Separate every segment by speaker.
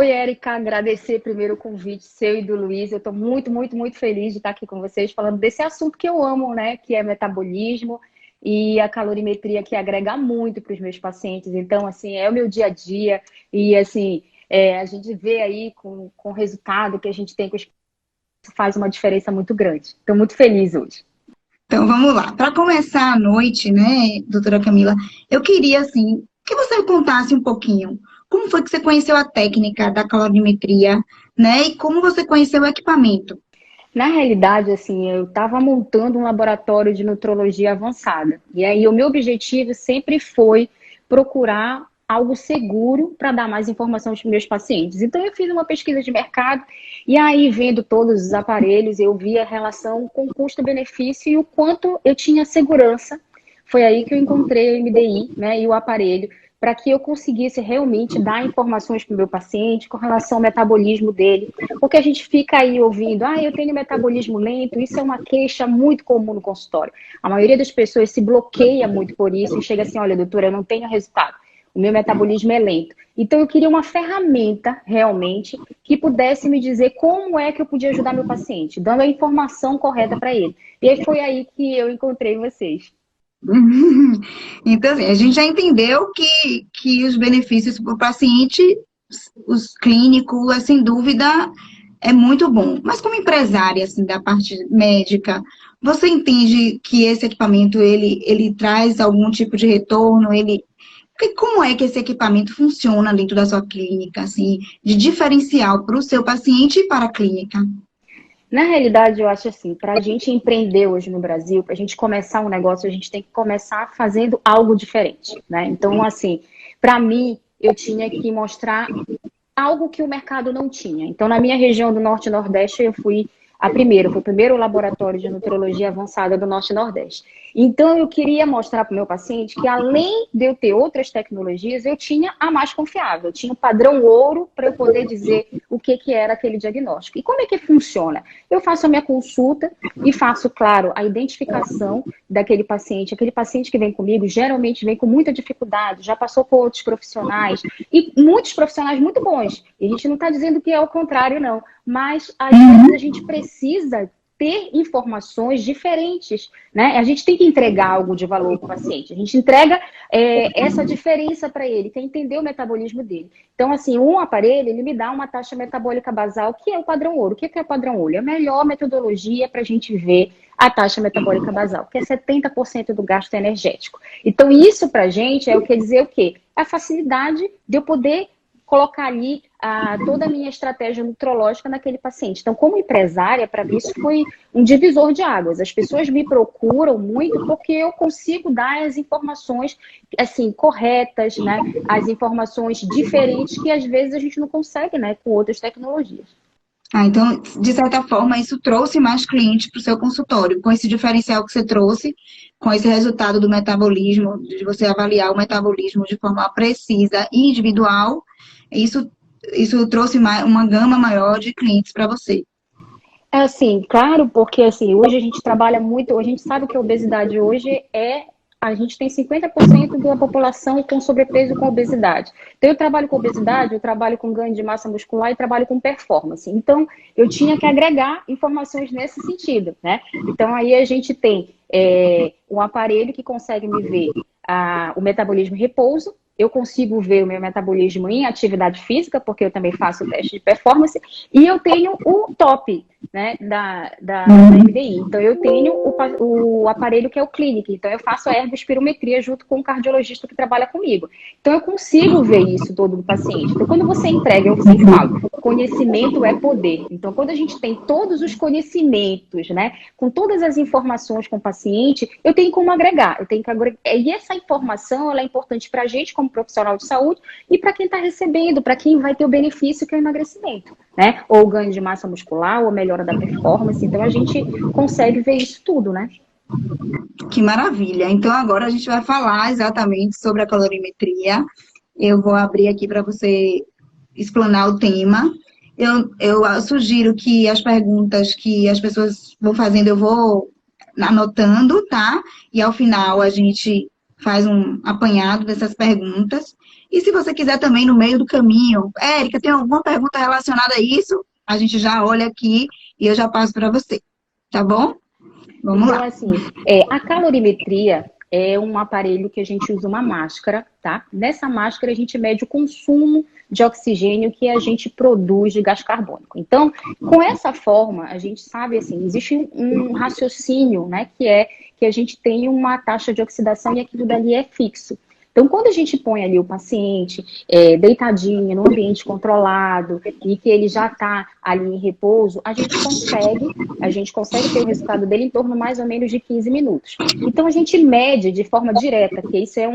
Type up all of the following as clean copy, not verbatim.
Speaker 1: Oi, Érica, agradecer primeiro o convite seu e do Luiz. Eu estou muito, muito, muito feliz de estar aqui com vocês falando desse assunto que eu amo, né? Que é metabolismo e a calorimetria que agrega muito para os meus pacientes. Então, assim, é o meu dia a dia e, assim, a gente vê aí com o resultado que a gente tem com os faz uma diferença muito grande. Estou muito feliz hoje.
Speaker 2: Então, vamos lá. Para começar a noite, né, doutora Camila, eu queria, assim, que você contasse um pouquinho como foi que você conheceu a técnica da calorimetria, né, e como você conheceu o equipamento.
Speaker 1: Na realidade, assim, eu estava montando um laboratório de nutrologia avançada. E aí o meu objetivo sempre foi procurar algo seguro para dar mais informação aos meus pacientes. Então eu fiz uma pesquisa de mercado e aí vendo todos os aparelhos, eu vi a relação com custo-benefício e o quanto eu tinha segurança. Foi aí que eu encontrei o MDI, né, e o aparelho para que eu conseguisse realmente dar informações para o meu paciente com relação ao metabolismo dele. Porque a gente fica aí ouvindo, eu tenho metabolismo lento, isso é uma queixa muito comum no consultório. A maioria das pessoas se bloqueia muito por isso e chega assim, olha, doutora, eu não tenho resultado. O meu metabolismo é lento. Então, eu queria uma ferramenta, realmente, que pudesse me dizer como é que eu podia ajudar meu paciente, dando a informação correta para ele. E aí foi aí que eu encontrei vocês.
Speaker 2: Então, assim, a gente já entendeu que os benefícios para o paciente, os clínicos, sem dúvida, é muito bom. Mas como empresária, assim, da parte médica, você entende que esse equipamento, ele traz algum tipo de retorno? Como é que esse equipamento funciona dentro da sua clínica, assim, de diferencial para o seu paciente e para a clínica?
Speaker 1: Na realidade, eu acho assim, para a gente empreender hoje no Brasil, para a gente começar um negócio, a gente tem que começar fazendo algo diferente, né? Então, assim, para mim, eu tinha que mostrar algo que o mercado não tinha. Então, na minha região do Norte e Nordeste, eu fui foi o primeiro laboratório de nutrologia avançada do Norte e Nordeste. Então, eu queria mostrar para o meu paciente que, além de eu ter outras tecnologias, eu tinha a mais confiável. Eu tinha o padrão ouro para eu poder dizer o que era aquele diagnóstico. E como é que funciona? Eu faço a minha consulta e faço, claro, a identificação daquele paciente. Aquele paciente que vem comigo, geralmente vem com muita dificuldade, já passou por outros profissionais, e muitos profissionais muito bons. E a gente não está dizendo que é o contrário, não. Mas, às vezes, a gente precisa ter informações diferentes, né? A gente tem que entregar algo de valor para o paciente. A gente entrega essa diferença para ele, quer entender o metabolismo dele. Então, assim, um aparelho, ele me dá uma taxa metabólica basal, que é o padrão ouro. O que é o padrão ouro? É a melhor metodologia para a gente ver a taxa metabólica basal, que é 70% do gasto energético. Então, isso para a gente quer dizer o quê? A facilidade de eu poder colocar ali toda a minha estratégia nutrológica naquele paciente. Então, como empresária, para mim isso foi um divisor de águas. As pessoas me procuram muito porque eu consigo dar as informações assim corretas, né? As informações diferentes que às vezes a gente não consegue, né, com outras tecnologias.
Speaker 2: Então, de certa forma, isso trouxe mais clientes para o seu consultório, com esse diferencial que você trouxe, com esse resultado do metabolismo, de você avaliar o metabolismo de forma precisa e individual, isso trouxe uma gama maior de clientes para você.
Speaker 1: É assim, claro, porque assim, hoje a gente trabalha muito, a gente sabe que a obesidade hoje a gente tem 50% da população com sobrepeso e com obesidade. Então, eu trabalho com obesidade, eu trabalho com ganho de massa muscular e trabalho com performance. Então, eu tinha que agregar informações nesse sentido, né? Então, aí a gente tem um aparelho que consegue me ver o metabolismo em repouso. Eu consigo ver o meu metabolismo em atividade física, porque eu também faço o teste de performance, e eu tenho o top, né, da MDI. Então, eu tenho o aparelho que é o Clinic. Então, eu faço a ergospirometria junto com o cardiologista que trabalha comigo. Então, eu consigo ver isso todo do paciente. Então, quando você entrega, eu sempre falo, conhecimento é poder. Então, quando a gente tem todos os conhecimentos, né, com todas as informações com o paciente, eu tenho como agregar. E essa informação, ela é importante para a gente, como profissional de saúde, e para quem está recebendo, para quem vai ter o benefício que é o emagrecimento, né? Ou o ganho de massa muscular, ou a melhora da performance. Então, a gente consegue ver isso tudo, né?
Speaker 2: Que maravilha! Então, agora a gente vai falar exatamente sobre a calorimetria. Eu vou abrir aqui para você explanar o tema. Eu sugiro que as perguntas que as pessoas vão fazendo, eu vou anotando, tá? E ao final a gente faz um apanhado dessas perguntas. E se você quiser também, no meio do caminho, Érica, tem alguma pergunta relacionada a isso? A gente já olha aqui e eu já passo para você. Tá bom? Vamos
Speaker 1: Então,
Speaker 2: lá.
Speaker 1: assim, a calorimetria é um aparelho que a gente usa uma máscara, tá? Nessa máscara a gente mede o consumo de oxigênio que a gente produz de gás carbônico. Então, com essa forma, a gente sabe, assim, existe um raciocínio, né, que é que a gente tem uma taxa de oxidação e aquilo dali é fixo. Então, quando a gente põe ali o paciente deitadinho, no ambiente controlado, e que ele já está ali em repouso, a gente consegue ter o resultado dele em torno mais ou menos de 15 minutos. Então, a gente mede de forma direta, que isso é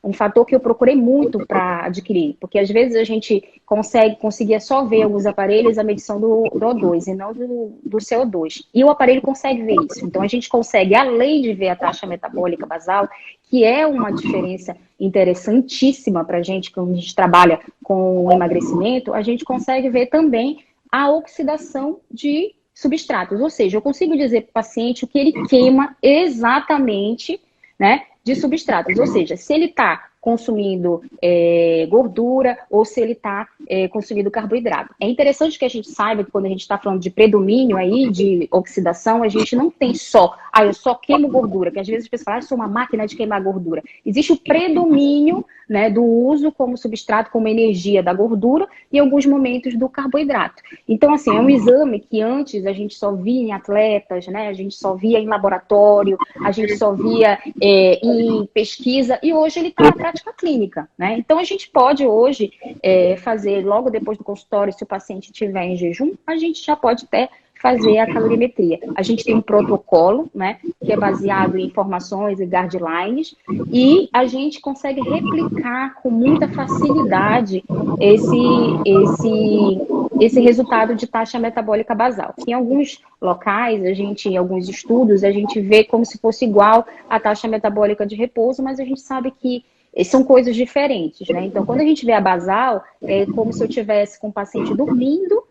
Speaker 1: um fator que eu procurei muito para adquirir, porque às vezes a gente conseguia só ver alguns aparelhos a medição do O2 e não do CO2. E o aparelho consegue ver isso. Então, a gente consegue, além de ver a taxa metabólica basal, que é uma diferença interessantíssima para a gente, quando a gente trabalha com emagrecimento, a gente consegue ver também a oxidação de substratos. Ou seja, eu consigo dizer para o paciente o que ele queima exatamente, né, de substratos. Ou seja, se ele está consumindo gordura ou se ele está consumindo carboidrato. É interessante que a gente saiba que quando a gente está falando de predomínio aí, de oxidação, a gente não tem só, eu só queimo gordura, que às vezes as pessoas falam, eu sou uma máquina de queimar gordura. Existe o predomínio, né, do uso como substrato, como energia da gordura e em alguns momentos do carboidrato. Então, assim, é um exame que antes a gente só via em atletas, né, a gente só via em laboratório, a gente só via em pesquisa e hoje ele está na prática clínica, né? Então, a gente pode hoje fazer logo depois do consultório, se o paciente estiver em jejum, a gente já pode até fazer a calorimetria. A gente tem um protocolo, né, que é baseado em informações e guidelines, e a gente consegue replicar com muita facilidade esse resultado de taxa metabólica basal. Em alguns locais, em alguns estudos, a gente vê como se fosse igual à taxa metabólica de repouso, mas a gente sabe que são coisas diferentes, né? Então, quando a gente vê a basal, é como se eu tivesse com o paciente dormindo,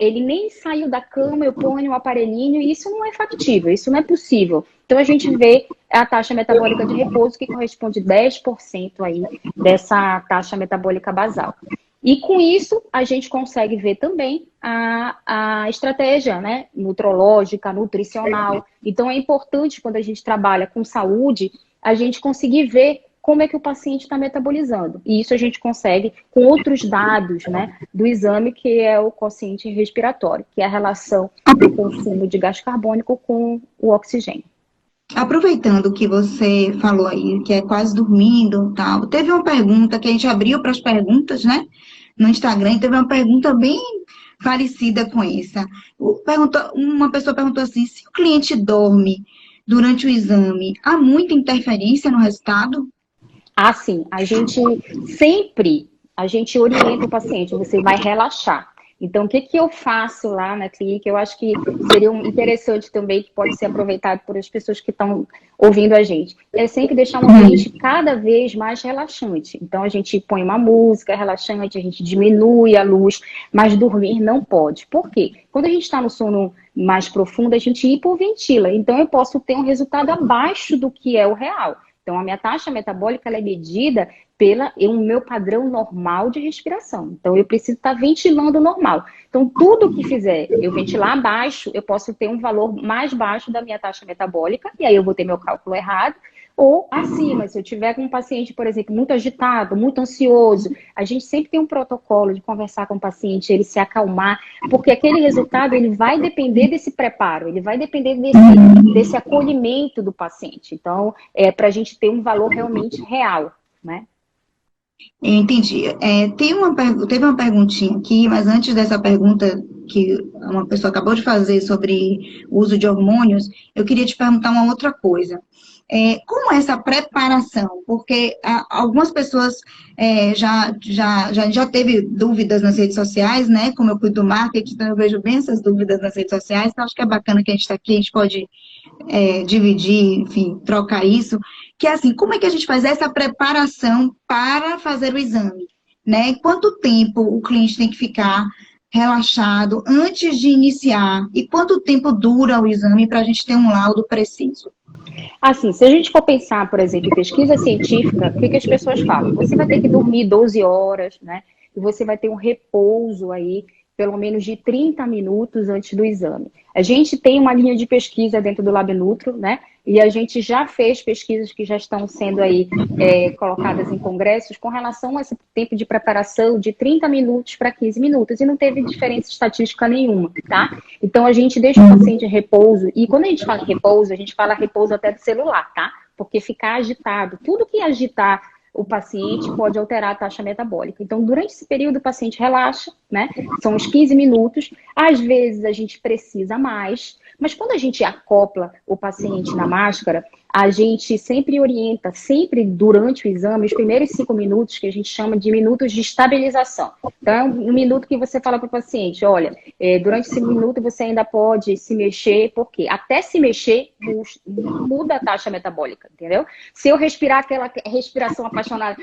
Speaker 1: ele nem saiu da cama, eu ponho um aparelhinho, e isso não é factível, isso não é possível. Então, a gente vê a taxa metabólica de repouso, que corresponde a 10% aí dessa taxa metabólica basal. E com isso, a gente consegue ver também a estratégia, né, nutrológica, nutricional. Então, é importante, quando a gente trabalha com saúde, a gente conseguir ver como é que o paciente está metabolizando. E isso a gente consegue com outros dados, né, do exame, que é o quociente respiratório, que é a relação do consumo de gás carbônico com o oxigênio.
Speaker 2: Aproveitando que você falou aí, que é quase dormindo, tal, teve uma pergunta que a gente abriu para as perguntas, né, no Instagram, e teve uma pergunta bem parecida com essa. Uma pessoa perguntou assim, se o cliente dorme durante o exame, há muita interferência no resultado?
Speaker 1: Assim, a gente orienta o paciente, você vai relaxar. Então, o que eu faço lá na clínica? Eu acho que seria interessante também, que pode ser aproveitado por as pessoas que estão ouvindo a gente. É sempre deixar um ambiente cada vez mais relaxante. Então, a gente põe uma música relaxante, a gente diminui a luz, mas dormir não pode. Por quê? Quando a gente está no sono mais profundo, a gente hipoventila. Então, eu posso ter um resultado abaixo do que é o real. Então, a minha taxa metabólica ela é medida pelo meu padrão normal de respiração. Então, eu preciso estar ventilando normal. Então, tudo que fizer eu ventilar abaixo, eu posso ter um valor mais baixo da minha taxa metabólica, e aí eu vou ter meu cálculo errado, ou acima, se eu tiver com um paciente, por exemplo, muito agitado, muito ansioso, a gente sempre tem um protocolo de conversar com o paciente, ele se acalmar, porque aquele resultado, ele vai depender desse preparo, ele vai depender desse acolhimento do paciente. Então, para a gente ter um valor realmente real, né?
Speaker 2: Entendi. Teve uma perguntinha aqui, mas antes dessa pergunta que uma pessoa acabou de fazer sobre o uso de hormônios, eu queria te perguntar uma outra coisa. Como é essa preparação? Porque algumas pessoas já teve dúvidas nas redes sociais, né? Como eu cuido do marketing, então eu vejo bem essas dúvidas nas redes sociais, então acho que é bacana que a gente está aqui, a gente pode dividir, enfim, trocar isso, que é assim, como é que a gente faz essa preparação para fazer o exame, né? Quanto tempo o cliente tem que ficar relaxado antes de iniciar e quanto tempo dura o exame para a gente ter um laudo preciso?
Speaker 1: Assim, se a gente for pensar, por exemplo, em pesquisa científica, o que que as pessoas falam? Você vai ter que dormir 12 horas, né? E você vai ter um repouso aí, pelo menos de 30 minutos antes do exame. A gente tem uma linha de pesquisa dentro do LabNutro, né? E a gente já fez pesquisas que já estão sendo aí colocadas em congressos com relação a esse tempo de preparação de 30 minutos para 15 minutos, e não teve diferença estatística nenhuma, tá? Então, a gente deixa o paciente em repouso, e quando a gente fala em repouso, a gente fala repouso até do celular, tá? Porque ficar agitado, tudo que agitar o paciente pode alterar a taxa metabólica. Então, durante esse período, o paciente relaxa, né? São uns 15 minutos. Às vezes, a gente precisa mais, mas quando a gente acopla o paciente na máscara, a gente sempre orienta, sempre durante o exame, os primeiros 5 minutos, que a gente chama de minutos de estabilização. Então, é um minuto que você fala para o paciente, olha, durante esse minuto você ainda pode se mexer, porque até se mexer muda a taxa metabólica, entendeu? Se eu respirar aquela respiração apaixonada,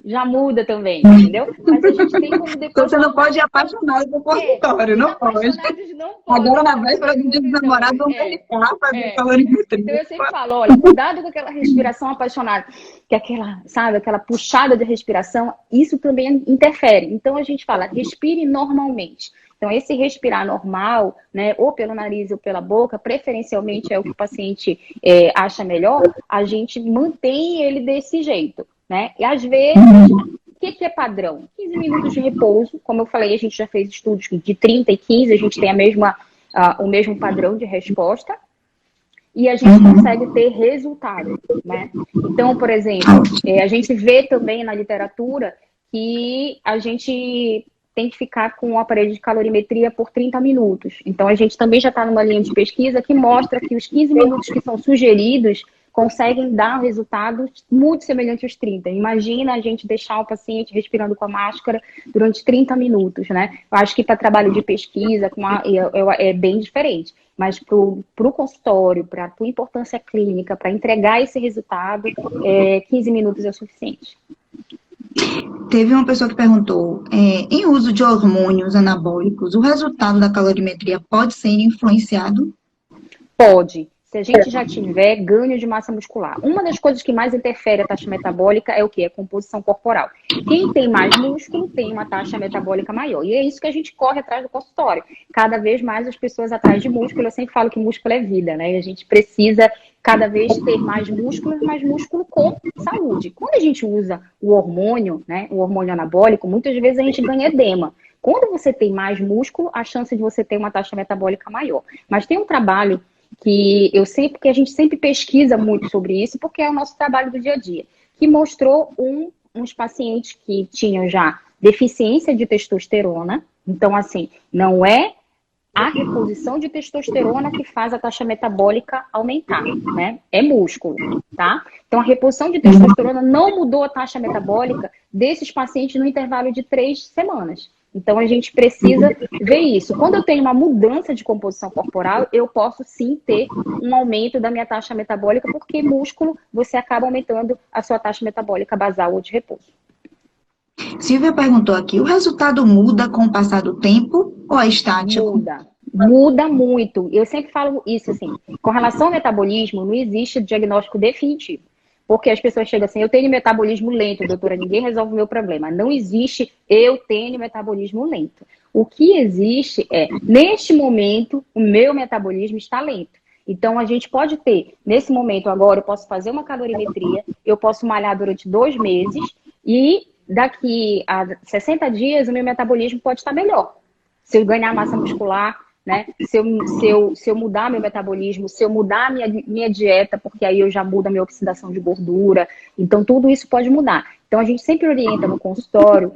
Speaker 1: já muda também, entendeu? Mas a gente tem como depois...
Speaker 2: Você não pode ir apaixonado pro consultório, não pode.
Speaker 1: Não pode.
Speaker 2: Agora, na véspera do dia dos namorados, vamos verificar para ver calorimetria.
Speaker 1: Então, eu sempre falo, olha, cuidado com aquela respiração apaixonada, que aquela, sabe, aquela puxada de respiração, isso também interfere. Então, a gente fala, respire normalmente. Então, esse respirar normal, né, ou pelo nariz ou pela boca, preferencialmente é o que o paciente acha melhor, a gente mantém ele desse jeito, né? E às vezes, o que é padrão? 15 minutos de repouso, como eu falei, a gente já fez estudos de 30 e 15, a gente tem o mesmo padrão de resposta, e a gente consegue ter resultado, né? Então, por exemplo, a gente vê também na literatura que a gente tem que ficar com o aparelho de calorimetria por 30 minutos. Então, a gente também já está numa linha de pesquisa que mostra que os 15 minutos que são sugeridos conseguem dar resultados muito semelhantes aos 30. Imagina a gente deixar o paciente respirando com a máscara durante 30 minutos, né? Eu acho que para trabalho de pesquisa é bem diferente. Mas para o consultório, para a importância clínica, para entregar esse resultado, 15 minutos é o suficiente.
Speaker 2: Teve uma pessoa que perguntou, em uso de hormônios anabólicos, o resultado da calorimetria pode ser influenciado?
Speaker 1: Pode. Se a gente já tiver ganho de massa muscular. Uma das coisas que mais interfere a taxa metabólica é o quê? A composição corporal. Quem tem mais músculo tem uma taxa metabólica maior. E é isso que a gente corre atrás do consultório. Cada vez mais as pessoas atrás de músculo. Eu sempre falo que músculo é vida, né? E a gente precisa cada vez ter mais músculo com saúde. Quando a gente usa o hormônio, né? O hormônio anabólico, muitas vezes a gente ganha edema. Quando você tem mais músculo, a chance de você ter uma taxa metabólica maior. Mas tem um trabalho que a gente sempre pesquisa muito sobre isso, porque é o nosso trabalho do dia a dia, que mostrou uns pacientes que tinham já deficiência de testosterona. Então, assim, não é a reposição de testosterona que faz a taxa metabólica aumentar, né? É músculo, tá? Então, a reposição de testosterona não mudou a taxa metabólica desses pacientes no intervalo de 3 semanas. Então, a gente precisa ver isso. Quando eu tenho uma mudança de composição corporal, eu posso sim ter um aumento da minha taxa metabólica, porque músculo, você acaba aumentando a sua taxa metabólica basal ou de repouso.
Speaker 2: Silvia perguntou aqui, o resultado muda com o passar do tempo ou é estático?
Speaker 1: Muda muito. Eu sempre falo isso, assim, com relação ao metabolismo, não existe diagnóstico definitivo. Porque as pessoas chegam assim, eu tenho metabolismo lento, doutora, ninguém resolve o meu problema. Não existe, eu tenho metabolismo lento. O que existe é, neste momento, o meu metabolismo está lento. Então, a gente pode ter, nesse momento agora, eu posso fazer uma calorimetria, eu posso malhar durante 2 meses e daqui a 60 dias o meu metabolismo pode estar melhor. Se eu ganhar massa muscular, né? Se eu mudar meu metabolismo, se eu mudar a minha dieta, porque aí eu já mudo a minha oxidação de gordura. Então, tudo isso pode mudar. Então, a gente sempre orienta no consultório,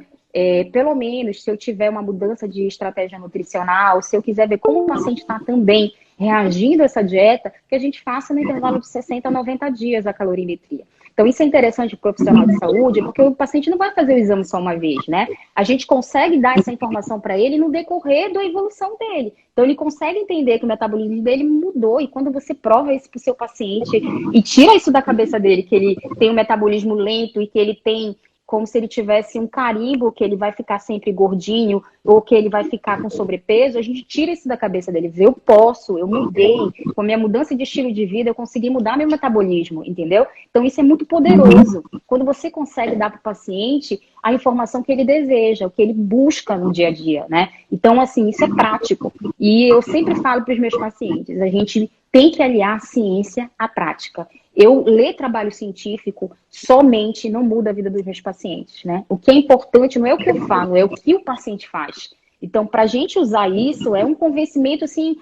Speaker 1: pelo menos, se eu tiver uma mudança de estratégia nutricional, se eu quiser ver como o paciente está também reagindo a essa dieta, que a gente faça no intervalo de 60 a 90 dias a calorimetria. Então, isso é interessante para o profissional de saúde, porque o paciente não vai fazer o exame só uma vez, né? A gente consegue dar essa informação para ele no decorrer da evolução dele. Então, ele consegue entender que o metabolismo dele mudou. E quando você prova isso para o seu paciente e tira isso da cabeça dele, que ele tem um metabolismo lento e que ele tem como se ele tivesse um carimbo que ele vai ficar sempre gordinho ou que ele vai ficar com sobrepeso, a gente tira isso da cabeça dele. Eu posso, eu mudei. Com a minha mudança de estilo de vida, eu consegui mudar meu metabolismo, entendeu? Então isso é muito poderoso. Quando você consegue dar para o paciente a informação que ele deseja, o que ele busca no dia a dia, né? Então, assim, isso é prático. E eu sempre falo para os meus pacientes, a gente tem que aliar a ciência à prática. Eu ler trabalho científico somente não muda a vida dos meus pacientes, né? O que é importante não é o que eu falo, é o que o paciente faz. Então, para a gente usar isso, é um convencimento, assim,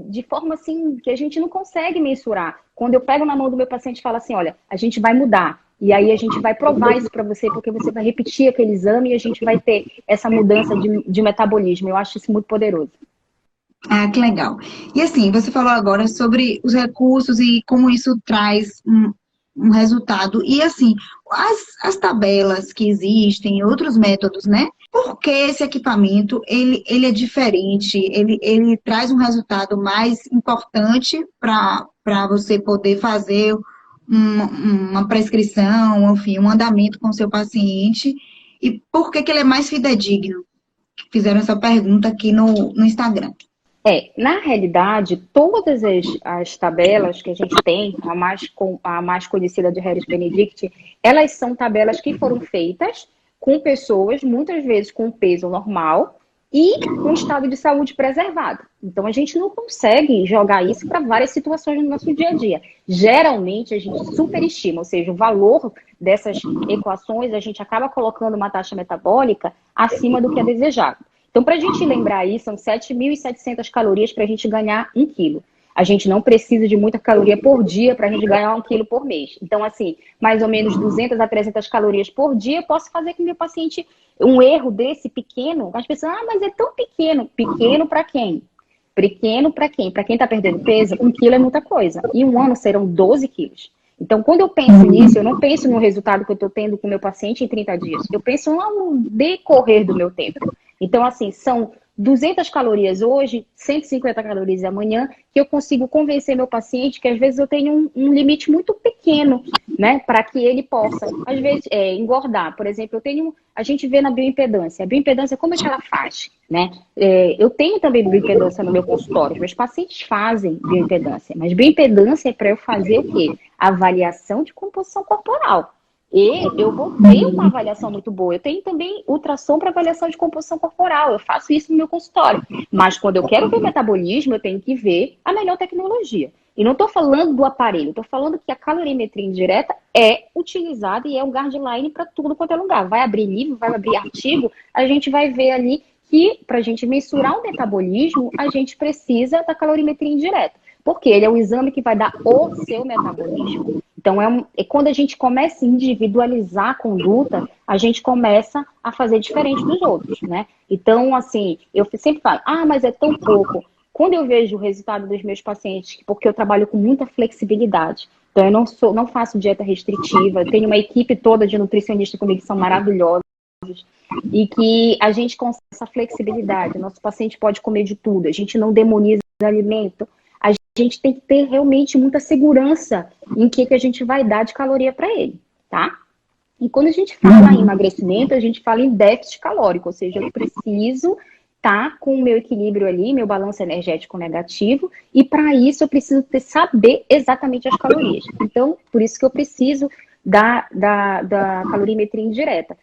Speaker 1: de forma, assim, que a gente não consegue mensurar. Quando eu pego na mão do meu paciente e falo assim, olha, a gente vai mudar. E aí a gente vai provar isso para você, porque você vai repetir aquele exame e a gente vai ter essa mudança de metabolismo. Eu acho isso muito poderoso.
Speaker 2: Ah, que legal. E assim, você falou agora sobre os recursos e como isso traz um resultado. E assim, as tabelas que existem, outros métodos, né? Por que esse equipamento, ele é diferente? Ele traz um resultado mais importante para você poder fazer uma prescrição, enfim, um andamento com o seu paciente. E por que ele é mais fidedigno? Fizeram essa pergunta aqui no Instagram.
Speaker 1: Na realidade, todas as tabelas que a gente tem, a mais conhecida de Harris Benedict, elas são tabelas que foram feitas com pessoas, muitas vezes com peso normal e com estado de saúde preservado. Então, a gente não consegue jogar isso para várias situações no nosso dia a dia. Geralmente, a gente superestima, ou seja, o valor dessas equações, a gente acaba colocando uma taxa metabólica acima do que é desejado. Então, para a gente lembrar aí, são 7.700 calorias para a gente ganhar 1 quilo. A gente não precisa de muita caloria por dia para a gente ganhar 1 quilo por mês. Então, assim, mais ou menos 200 a 300 calorias por dia, eu posso fazer com o meu paciente um erro desse pequeno. As pessoas, mas é tão pequeno. Pequeno para quem? Pequeno para quem? Para quem está perdendo peso, 1 quilo é muita coisa. E 1 ano serão 12 quilos. Então, quando eu penso nisso, eu não penso no resultado que eu estou tendo com o meu paciente em 30 dias. Eu penso no decorrer do meu tempo. Então, assim, são 200 calorias hoje, 150 calorias amanhã, que eu consigo convencer meu paciente que às vezes eu tenho um limite muito pequeno, né, para que ele possa, às vezes, engordar. Por exemplo, a gente vê na bioimpedância. A bioimpedância, como é que ela faz, né? Eu tenho também bioimpedância no meu consultório, meus pacientes fazem bioimpedância, mas bioimpedância é para eu fazer o quê? Avaliação de composição corporal. E eu vou ter uma avaliação muito boa. Eu tenho também ultrassom para avaliação de composição corporal. Eu faço isso no meu consultório. Mas quando eu quero ver metabolismo, eu tenho que ver a melhor tecnologia. E não estou falando do aparelho, estou falando que a calorimetria indireta é utilizada e é um guideline para tudo quanto é lugar. Vai abrir livro, vai abrir artigo, a gente vai ver ali que para a gente mensurar o metabolismo, a gente precisa da calorimetria indireta. Porque ele é o exame que vai dar o seu metabolismo. Então, quando a gente começa a individualizar a conduta, a gente começa a fazer diferente dos outros, né? Então, assim, eu sempre falo, mas é tão pouco. Quando eu vejo o resultado dos meus pacientes, porque eu trabalho com muita flexibilidade, então eu não faço dieta restritiva, tenho uma equipe toda de nutricionistas comigo que são maravilhosos, e que a gente consegue essa flexibilidade. O nosso paciente pode comer de tudo, a gente não demoniza o alimento. A gente tem que ter realmente muita segurança em que a gente vai dar de caloria para ele, tá? E quando a gente fala em emagrecimento, a gente fala em déficit calórico, ou seja, eu preciso estar com o meu equilíbrio ali, meu balanço energético negativo, e para isso eu preciso saber exatamente as calorias. Então, por isso que eu preciso da calorimetria indireta.